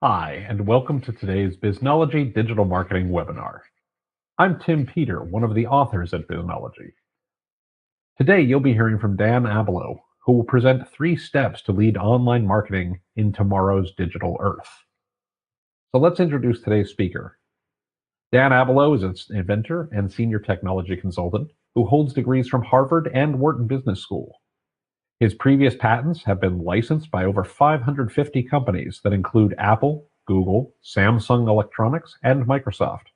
Hi, and welcome to today's Biznology Digital Marketing webinar. I'm Tim Peter, one of the authors at Biznology. Today, you'll be hearing from Dan Abelow, who will present 3 steps to lead online marketing in tomorrow's digital earth. So let's introduce today's speaker. Dan Abelow is an inventor and senior technology consultant who holds degrees from Harvard and Wharton Business School. His previous patents have been licensed by over 550 companies that include Apple, Google, Samsung Electronics, and Microsoft.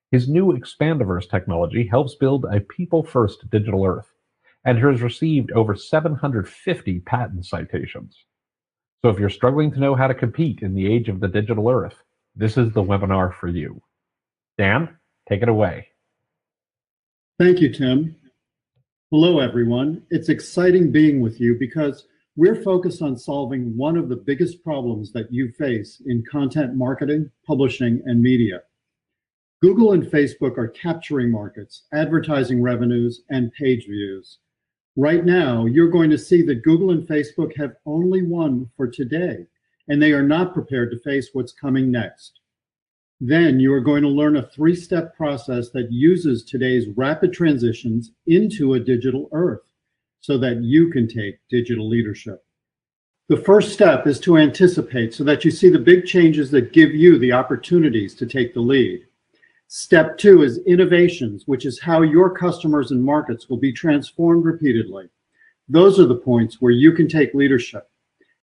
His new Expandiverse technology helps build a people-first digital earth and has received over 750 patent citations. So if you're struggling to know how to compete in the age of the digital earth, this is the webinar for you. Dan, take it away. Thank you, Tim. Hello, everyone. It's exciting being with you because we're focused on solving one of the biggest problems that you face in content marketing, publishing, and media. Google and Facebook are capturing markets, advertising revenues, and page views. Right now, you're going to see that Google and Facebook have only won for today, and they are not prepared to face what's coming next. Then you are going to learn a 3-step process that uses today's rapid transitions into a digital earth so that you can take digital leadership. The first step is to anticipate so that you see the big changes that give you the opportunities to take the lead. Step 2 is innovations, which is how your customers and markets will be transformed repeatedly. Those are the points where you can take leadership.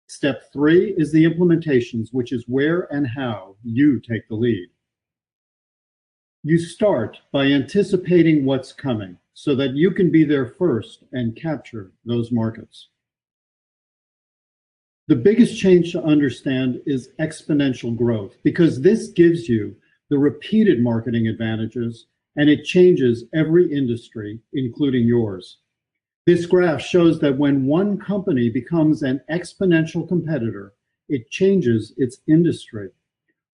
Step 3 is the implementations, which is where and how you take the lead. You start by anticipating what's coming so that you can be there first and capture those markets. The biggest change to understand is exponential growth, because this gives you the repeated marketing advantages, and it changes every industry, including yours. This graph shows that when one company becomes an exponential competitor, it changes its industry.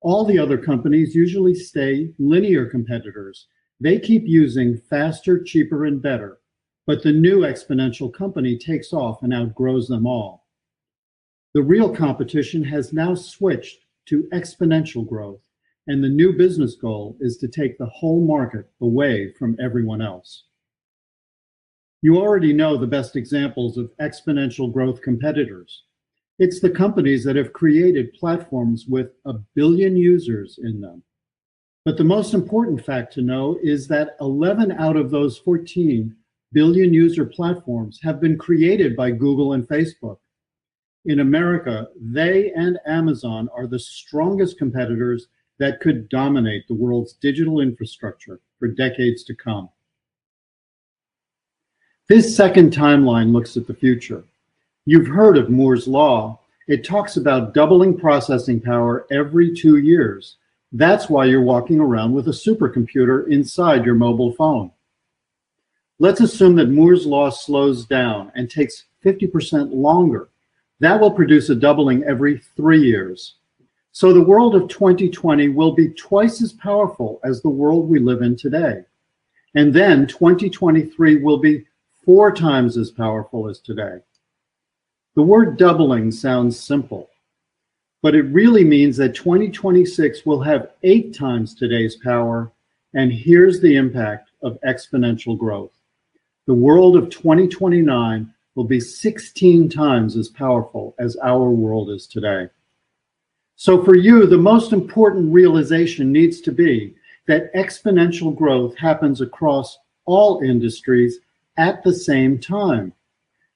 All the other companies usually stay linear competitors. They keep using faster, cheaper, and better, but the new exponential company takes off and outgrows them all. The real competition has now switched to exponential growth, and the new business goal is to take the whole market away from everyone else. You already know the best examples of exponential growth competitors. It's the companies that have created platforms with 1 billion users in them. But the most important fact to know is that 11 out of those 14 billion user platforms have been created by Google and Facebook. In America, they and Amazon are the strongest competitors that could dominate the world's digital infrastructure for decades to come. This second timeline looks at the future. You've heard of Moore's Law. It talks about doubling processing power every 2 years. That's why you're walking around with a supercomputer inside your mobile phone. Let's assume that Moore's Law slows down and takes 50% longer. That will produce a doubling every 3 years. So the world of 2020 will be twice as powerful as the world we live in today. And then 2023 will be 4 times as powerful as today. The word doubling sounds simple, but it really means that 2026 will have 8 times today's power, and here's the impact of exponential growth. The world of 2029 will be 16 times as powerful as our world is today. So for you, the most important realization needs to be that exponential growth happens across all industries at the same time.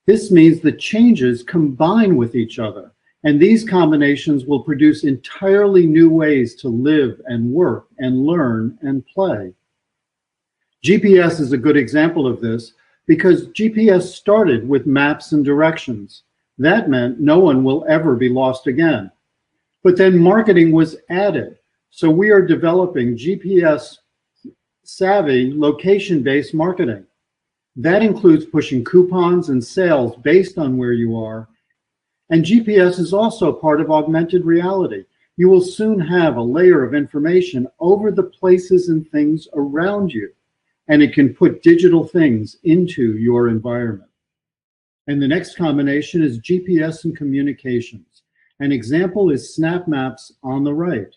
This means the changes combine with each other, and these combinations will produce entirely new ways to live and work and learn and play. GPS is a good example of this because GPS started with maps and directions. That meant no one will ever be lost again. But then marketing was added, so we are developing GPS-savvy, location-based marketing. That includes pushing coupons and sales based on where you are. And GPS is also part of augmented reality. You will soon have a layer of information over the places and things around you, and it can put digital things into your environment. And the next combination is GPS and communications. An example is Snap Maps on the right.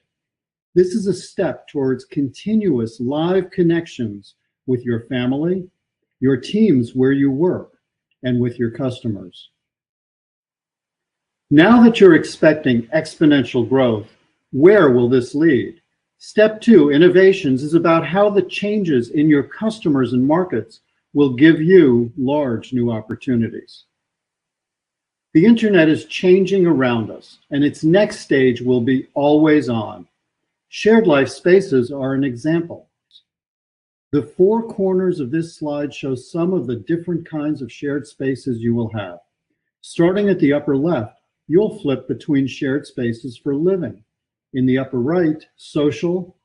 This is a step towards continuous live connections with your family, your teams where you work, and with your customers. Now that you're expecting exponential growth, where will this lead? Step 2, innovations, is about how the changes in your customers and markets will give you large new opportunities. The internet is changing around us, and its next stage will be always on. Shared life spaces are an example. The 4 corners of this slide show some of the different kinds of shared spaces you will have. Starting at the upper left, you'll flip between shared spaces for living. In the upper right, social,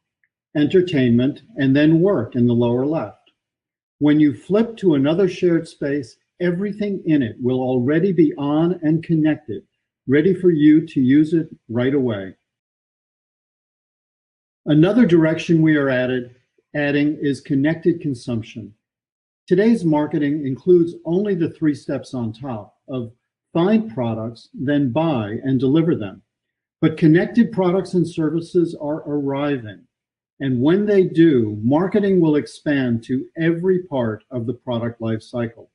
entertainment, and then work in the lower left. When you flip to another shared space, everything in it will already be on and connected, ready for you to use it right away. Another direction we are adding is connected consumption. Today's marketing includes only the 3 steps on top of find products, then buy and deliver them. But connected products and services are arriving. And when they do, marketing will expand to every part of the product life cycle.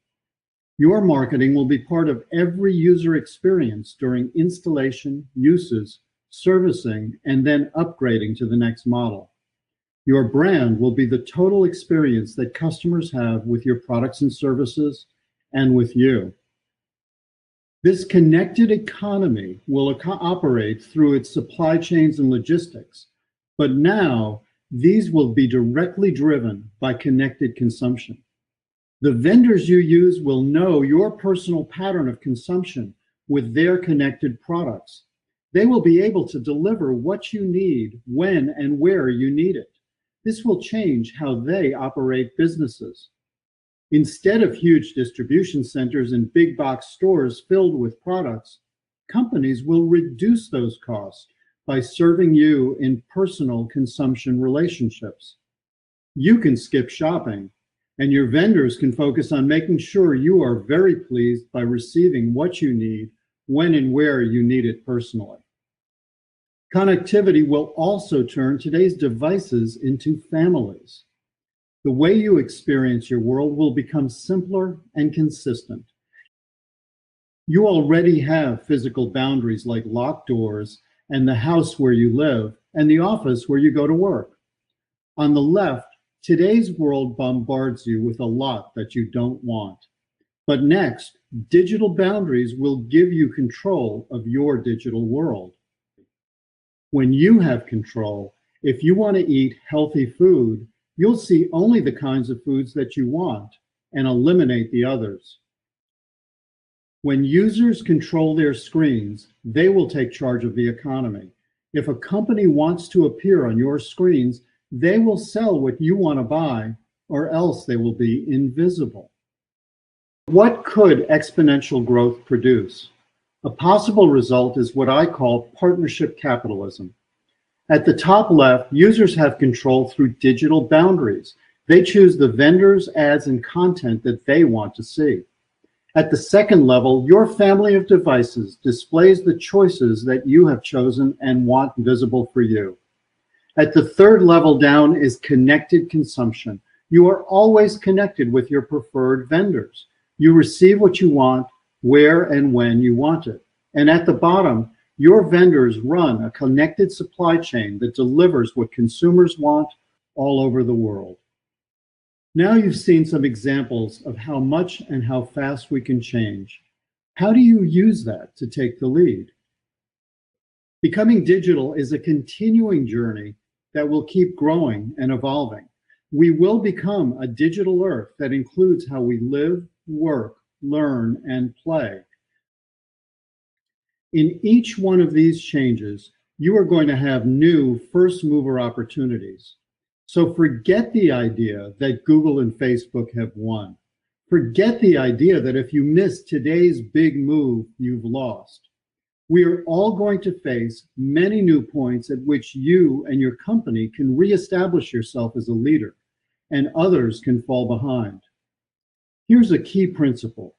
Your marketing will be part of every user experience during installation, uses, servicing, and then upgrading to the next model. Your brand will be the total experience that customers have with your products and services and with you. This connected economy will operate through its supply chains and logistics, but now these will be directly driven by connected consumption. The vendors you use will know your personal pattern of consumption with their connected products. They will be able to deliver what you need, when and where you need it. This will change how they operate businesses. Instead of huge distribution centers and big box stores filled with products, companies will reduce those costs by serving you in personal consumption relationships. You can skip shopping, and your vendors can focus on making sure you are very pleased by receiving what you need, when and where you need it personally. Connectivity will also turn today's devices into families. The way you experience your world will become simpler and consistent. You already have physical boundaries like locked doors and the house where you live and the office where you go to work. On the left, today's world bombards you with a lot that you don't want. But next, digital boundaries will give you control of your digital world. When you have control, if you want to eat healthy food, you'll see only the kinds of foods that you want and eliminate the others. When users control their screens, they will take charge of the economy. If a company wants to appear on your screens, they will sell what you want to buy, or else they will be invisible. What could exponential growth produce? A possible result is what I call partnership capitalism. At the top left, users have control through digital boundaries. They choose the vendors, ads, and content that they want to see. At the second level, your family of devices displays the choices that you have chosen and want visible for you. At the third level down is connected consumption. You are always connected with your preferred vendors. You receive what you want, where and when you want it. And at the bottom, your vendors run a connected supply chain that delivers what consumers want all over the world. Now you've seen some examples of how much and how fast we can change. How do you use that to take the lead? Becoming digital is a continuing journey that will keep growing and evolving. We will become a digital earth that includes how we live, work, learn, and play. In each one of these changes, you are going to have new first mover opportunities. So forget the idea that Google and Facebook have won. Forget the idea that if you miss today's big move, you've lost. We are all going to face many new points at which you and your company can reestablish yourself as a leader, and others can fall behind. Here's a key principle.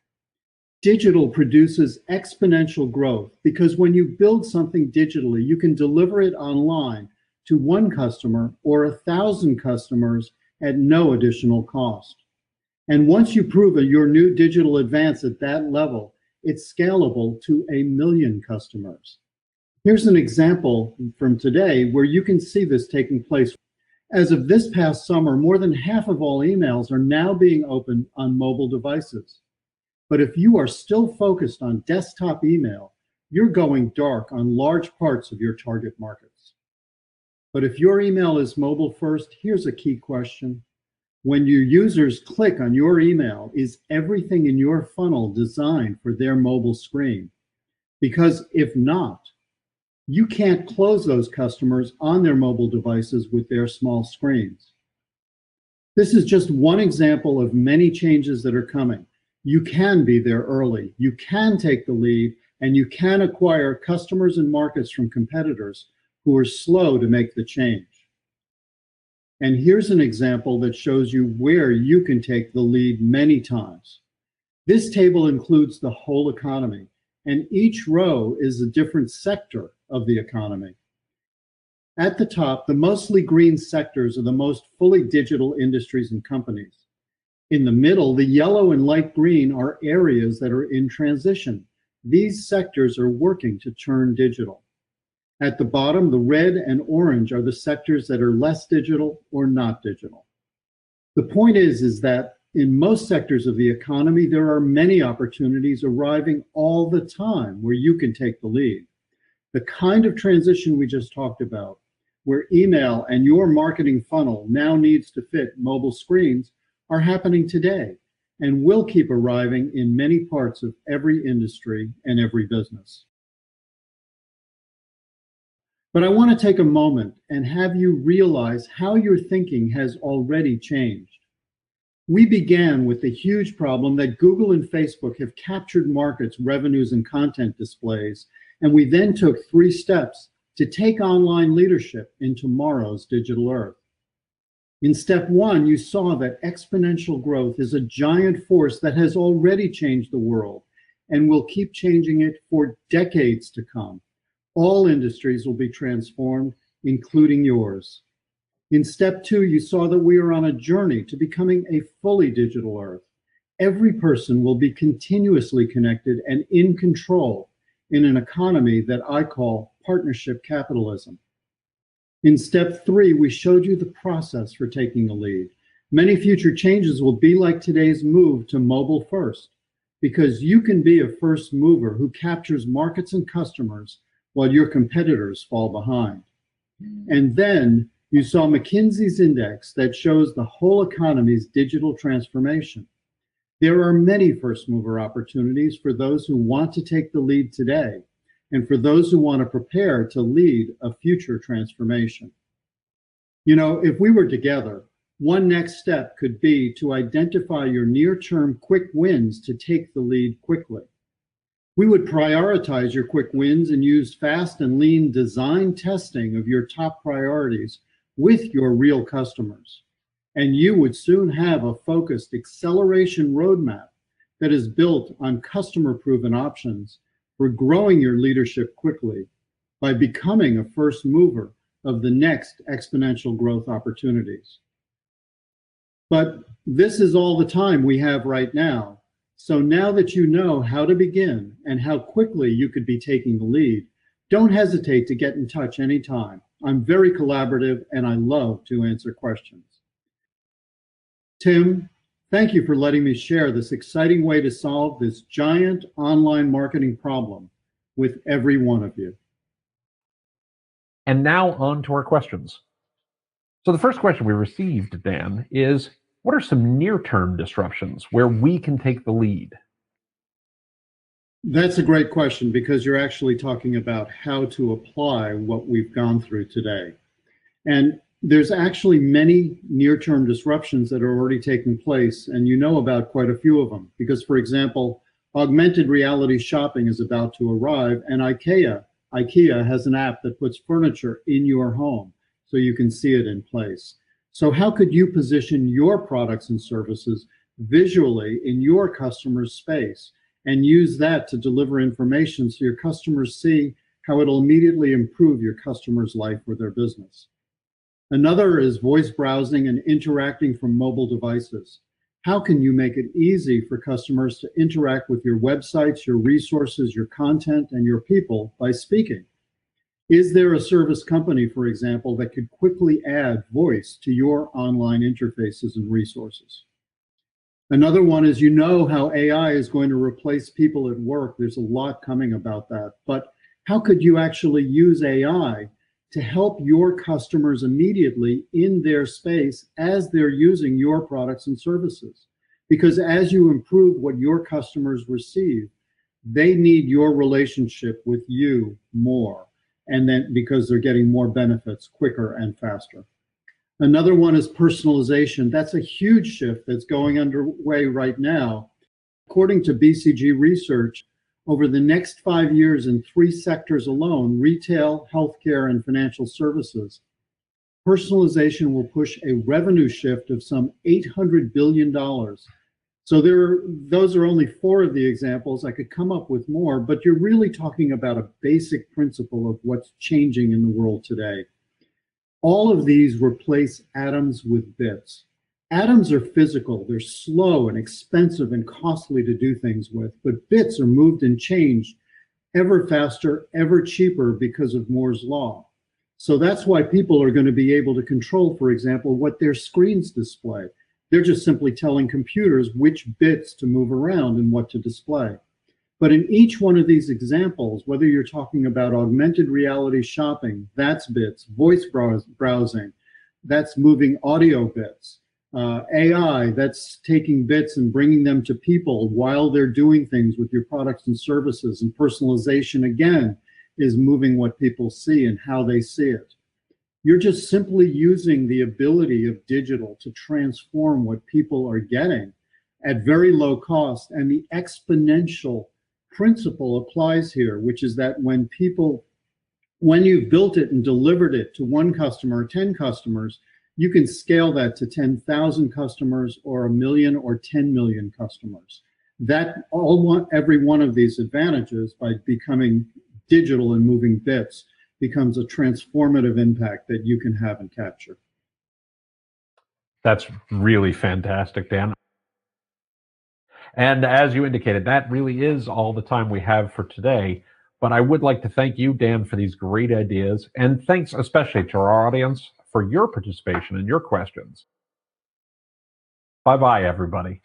Digital produces exponential growth because when you build something digitally, you can deliver it online to one customer or 1,000 customers at no additional cost. And once you prove your new digital advance at that level, it's scalable to 1,000,000 customers. Here's an example from today where you can see this taking place. As of this past summer, more than half of all emails are now being opened on mobile devices. But if you are still focused on desktop email, you're going dark on large parts of your target markets. But if your email is mobile first, here's a key question. When your users click on your email, is everything in your funnel designed for their mobile screen? Because if not, you can't close those customers on their mobile devices with their small screens. This is just one example of many changes that are coming. You can be there early, you can take the lead, and you can acquire customers and markets from competitors who are slow to make the change. And here's an example that shows you where you can take the lead many times. This table includes the whole economy, and each row is a different sector of the economy. At the top, the mostly green sectors are the most fully digital industries and companies. In the middle, the yellow and light green are areas that are in transition. These sectors are working to turn digital. At the bottom, the red and orange are the sectors that are less digital or not digital. The point is that in most sectors of the economy, there are many opportunities arriving all the time where you can take the lead. The kind of transition we just talked about, where email and your marketing funnel now needs to fit mobile screens, are happening today and will keep arriving in many parts of every industry and every business. But I want to take a moment and have you realize how your thinking has already changed. We began with the huge problem that Google and Facebook have captured markets, revenues, and content displays, and we then took 3 steps to take online leadership in tomorrow's digital earth. In step 1, you saw that exponential growth is a giant force that has already changed the world and will keep changing it for decades to come. All industries will be transformed, including yours. In step 2, you saw that we are on a journey to becoming a fully digital earth. Every person will be continuously connected and in control in an economy that I call partnership capitalism. In step 3, we showed you the process for taking the lead. Many future changes will be like today's move to mobile first, because you can be a first mover who captures markets and customers while your competitors fall behind. And then you saw McKinsey's index that shows the whole economy's digital transformation. There are many first mover opportunities for those who want to take the lead today, and for those who want to prepare to lead a future transformation. You know, if we were together, one next step could be to identify your near-term quick wins to take the lead quickly. We would prioritize your quick wins and use fast and lean design testing of your top priorities with your real customers. And you would soon have a focused acceleration roadmap that is built on customer-proven options for growing your leadership quickly by becoming a first mover of the next exponential growth opportunities. But this is all the time we have right now. So now that you know how to begin and how quickly you could be taking the lead, don't hesitate to get in touch anytime. I'm very collaborative and I love to answer questions. Tim, thank you for letting me share this exciting way to solve this giant online marketing problem with every one of you. And now on to our questions. So the first question we received, Dan, is what are some near-term disruptions where we can take the lead? That's a great question because you're actually talking about how to apply what we've gone through today. And there's actually many near-term disruptions that are already taking place, and you know about quite a few of them. Because, for example, augmented reality shopping is about to arrive, and IKEA has an app that puts furniture in your home so you can see it in place. So how could you position your products and services visually in your customer's space and use that to deliver information so your customers see how it'll immediately improve your customer's life or their business. Another is voice browsing and interacting from mobile devices. How can you make it easy for customers to interact with your websites, your resources, your content, and your people by speaking? Is there a service company, for example, that could quickly add voice to your online interfaces and resources? Another one is, you know how AI is going to replace people at work. There's a lot coming about that. But how could you actually use AI to help your customers immediately in their space as they're using your products and services? Because as you improve what your customers receive, they need your relationship with you more. And then because they're getting more benefits quicker and faster. Another one is personalization. That's a huge shift that's going underway right now. According to BCG research, over the next 5 years in 3 sectors alone, retail, healthcare, and financial services, personalization will push a revenue shift of some $800 billion. So those are only 4 of the examples. I could come up with more, but you're really talking about a basic principle of what's changing in the world today. All of these replace atoms with bits. Atoms are physical, they're slow and expensive and costly to do things with, but bits are moved and changed ever faster, ever cheaper because of Moore's law. So that's why people are going to be able to control, for example, what their screens display. They're just simply telling computers which bits to move around and what to display. But in each one of these examples, whether you're talking about augmented reality shopping, that's bits, voice browsing, that's moving audio bits, AI, that's taking bits and bringing them to people while they're doing things with your products and services, and personalization, again, is moving what people see and how they see it. You're just simply using the ability of digital to transform what people are getting at very low cost, and the exponential principle applies here, which is that when you've built it and delivered it to 1 customer or 10 customers, you can scale that to 10,000 customers or 1 million or 10 million customers. Every one of these advantages, by becoming digital and moving bits, becomes a transformative impact that you can have and capture. That's really fantastic, Dan. And as you indicated, that really is all the time we have for today. But I would like to thank you, Dan, for these great ideas. And thanks especially to our audience for your participation and your questions. Bye-bye, everybody.